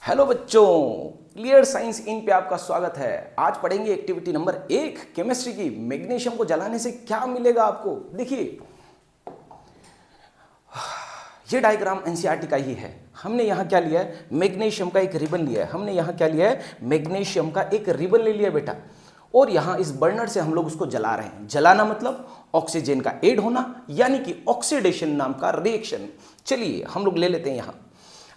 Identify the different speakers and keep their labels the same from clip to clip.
Speaker 1: Hello बच्चों, clear signs इन पे आपका स्वागत है। आज पढ़ेंगे एक्टिविटी नंबर 1 केमिस्ट्री की। मैग्नीशियम को जलाने से क्या मिलेगा आपको। देखिए, ये डायग्राम एनसीईआरटी का ही है। हमने यहाँ क्या लिया है, मैग्नीशियम का एक रिबन लिया है। हमने यहाँ क्या लिया है, मैग्नीशियम का एक रिबन ले लिया बेटा, और यहाँ इस बर्नर से हम लोग उसको जला रहे हैं। जलाना मतलब ऑक्सीजन का ऐड होना, यानी कि ऑक्सीडेशन नाम का रिएक्शन। चलिए हम लोग ले लेते हैं यहाँ।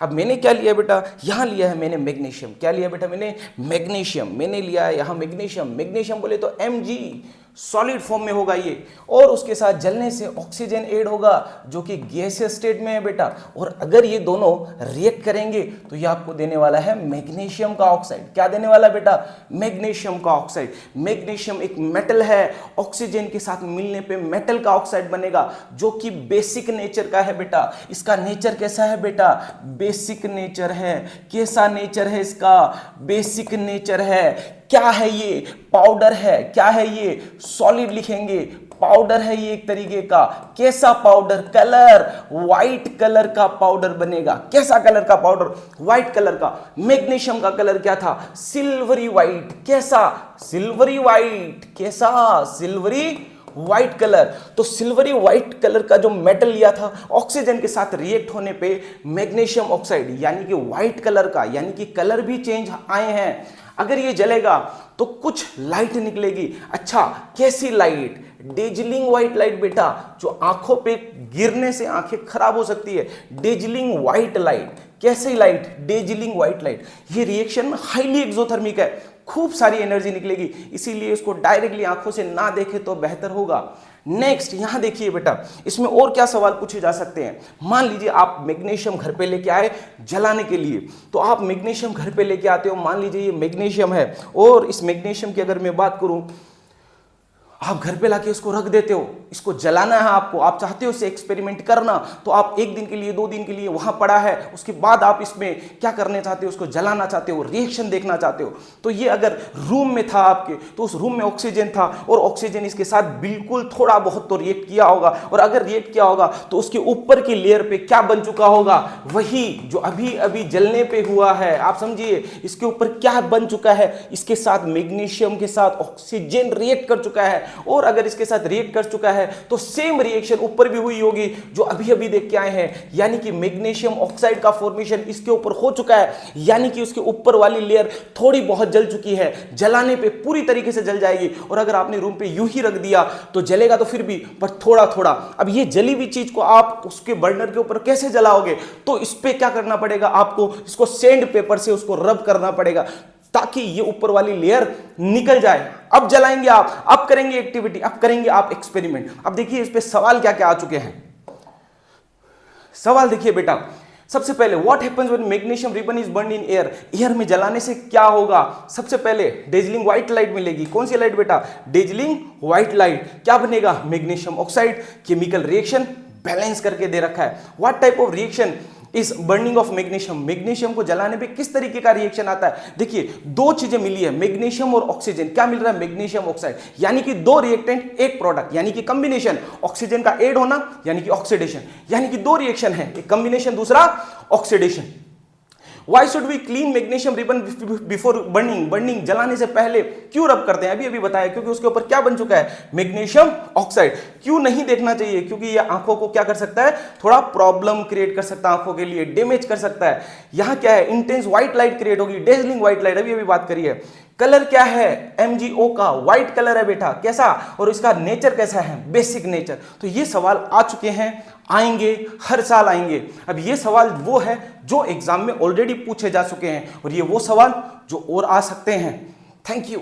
Speaker 1: अब मैंने क्या लिया बेटा, यहाँ लिया है मैंने मैग्नीशियम। क्या लिया बेटा मैंने, मैग्नीशियम। मैंने लिया है यहाँ मैग्नीशियम। मैग्नीशियम बोले तो Mg, सॉलिड फॉर्म में होगा ये, और उसके साथ जलने से ऑक्सीजन ऐड होगा जो कि गैसियस स्टेट में है बेटा। और अगर ये दोनों रिएक्ट करेंगे तो ये आपको देने वाला है मैग्नीशियम का ऑक्साइड। क्या देने वाला बेटा, मैग्नीशियम का ऑक्साइड। मैग्नीशियम एक मेटल है, ऑक्सीजन के साथ मिलने पे मेटल का ऑक्साइड बनेगा जो कि बेसिक नेचर का है बेटा। इसका नेचर कैसा है बेटा, बेसिक नेचर है। कैसा नेचर है इसका, बेसिक नेचर है। क्या है ये, पाउडर है। क्या है ये, सॉलिड लिखेंगे। पाउडर है ये एक तरीके का। कैसा पाउडर, कलर व्हाइट कलर का पाउडर बनेगा। कैसा कलर का पाउडर, व्हाइट कलर का। मैग्नीशियम का कलर क्या था, सिल्वरी व्हाइट। कैसा, सिल्वरी व्हाइट। कैसा, सिल्वरी व्हाइट कलर। तो सिल्वरी व्हाइट कलर का जो मेटल लिया था, ऑक्सीजन के साथ रिएक्ट होने पे मैग्नीशियम ऑक्साइड यानी कि व्हाइट कलर का, यानी कि कलर भी चेंज आए हैं। अगर ये जलेगा तो कुछ लाइट निकलेगी। अच्छा, कैसी लाइट, डेजलिंग व्हाइट लाइट बेटा, जो आंखों पे गिरने से आंखें खराब हो सकती है। Dazzling white light. कैसी लाइट, डेजलिंग व्हाइट लाइट। ये रिएक्शन हाईली एक्सोथर्मिक है, खूब सारी एनर्जी निकलेगी, इसीलिए इसको डायरेक्टली आंखों से ना देखे तो बेहतर होगा। नेक्स्ट यहां देखिए बेटा, इसमें और क्या सवाल पूछे जा सकते हैं। मान लीजिए आप मैग्नीशियम घर पे लेके आए जलाने के लिए, तो आप मैग्नीशियम घर पे लेके आते हो। मान लीजिए ये मैग्नीशियम है, और इस मैग्नीशियम की अगर मैं बात करूं, आप घर पे लाके इसको रख देते हो। इसको जलाना है आपको, आप चाहते हो इसे एक्सपेरिमेंट करना, तो आप एक दिन के लिए, 2 दिन के लिए वहां पड़ा है, उसके बाद आप इसमें क्या करने चाहते हो, उसको जलाना चाहते हो, रिएक्शन देखना चाहते हो। तो ये अगर रूम में था आपके, तो उस रूम में ऑक्सीजन था, और ऑक्सीजन इसके साथ बिल्कुल थोड़ा बहुत तो रिएक्ट किया होगा, और अगर रिएक्ट किया होगा तो उसके ऊपर की लेयर पे क्या बन चुका होगा, वही जो अभी अभी जलने पे हुआ है। आप समझिए, इसके ऊपर क्या बन चुका है, इसके साथ मैग्नीशियम के साथ ऑक्सीजन रिएक्ट कर चुका है। और अगर इसके साथ रिएक्ट कर चुका है तो सेम रिएक्शन ऊपर भी हुई होगी जो अभी अभी देख के आए हैं, यानी कि मैग्नीशियम ऑक्साइड का फॉर्मेशन इसके ऊपर हो चुका है, यानी कि उसके ऊपर वाली लेयर थोड़ी बहुत जल चुकी है। जलाने पे पूरी तरीके से जल जाएगी, और अगर आपने रूम पे यूं ही रख दिया तो जलेगा तो फिर भी, पर थोड़ा थोड़ा। अब ये जली हुई चीज को आप उसके बर्नर के ऊपर कैसे जलाओगे, तो इस पे क्या करना पड़ेगा आपको, इसको सैंड पेपर से उसको रब करना पड़ेगा ताकि ये ऊपर वाली लेयर निकल जाए। अब जलाएंगे आप, अब करेंगे एक्टिविटी, अब करेंगे आप एक्सपेरिमेंट। अब देखिए इस पे सवाल क्या क्या आ चुके हैं। सवाल देखिए बेटा, सबसे पहले what happens when magnesium ribbon is burned in air. Air में जलाने से क्या होगा, सबसे पहले डेजलिंग व्हाइट लाइट मिलेगी। कौन सी लाइट बेटा, डेजलिंग व्हाइट लाइट। क्या बनेगा, magnesium oxide. Chemical reaction balance करके दे रखा है। व्हाट टाइप ऑफ रिएक्शन इस बर्निंग ऑफ मैग्नीशियम। मैग्नीशियम को जलाने पे किस तरीके का रिएक्शन आता है। देखिए 2 चीजें मिली है, मैग्नीशियम और ऑक्सीजन। क्या मिल रहा है, मैग्नीशियम ऑक्साइड, यानी कि 2 रिएक्टेंट एक प्रोडक्ट, यानी कि कॉम्बिनेशन। ऑक्सीजन का ऐड होना यानी कि ऑक्सीडेशन, यानी कि 2 रिएक्शन है, एक कॉम्बिनेशन दूसरा oxidation. Why should we clean magnesium ribbon before burning? Burning जलाने से पहले क्यों रब करते हैं, अभी अभी बताया, क्योंकि उसके ऊपर क्या बन चुका है, मैग्नीशियम ऑक्साइड। क्यों नहीं देखना चाहिए, क्योंकि ये आंखों को क्या कर सकता है, थोड़ा प्रॉब्लम क्रिएट कर सकता है, आंखों के लिए डैमेज कर सकता है। यहां क्या है, इंटेंस व्हाइट लाइट क्रिएट होगी, डेजलिंग व्हाइट लाइट, अभी अभी बात करी है। कलर क्या है, MgO का व्हाइट कलर है बेटा। कैसा, और इसका नेचर कैसा है, बेसिक नेचर। तो ये सवाल आ चुके हैं, आएंगे, हर साल आएंगे। अब ये सवाल वो है जो एग्जाम में ऑलरेडी पूछे जा चुके हैं, और ये वो सवाल जो और आ सकते हैं। Thank you.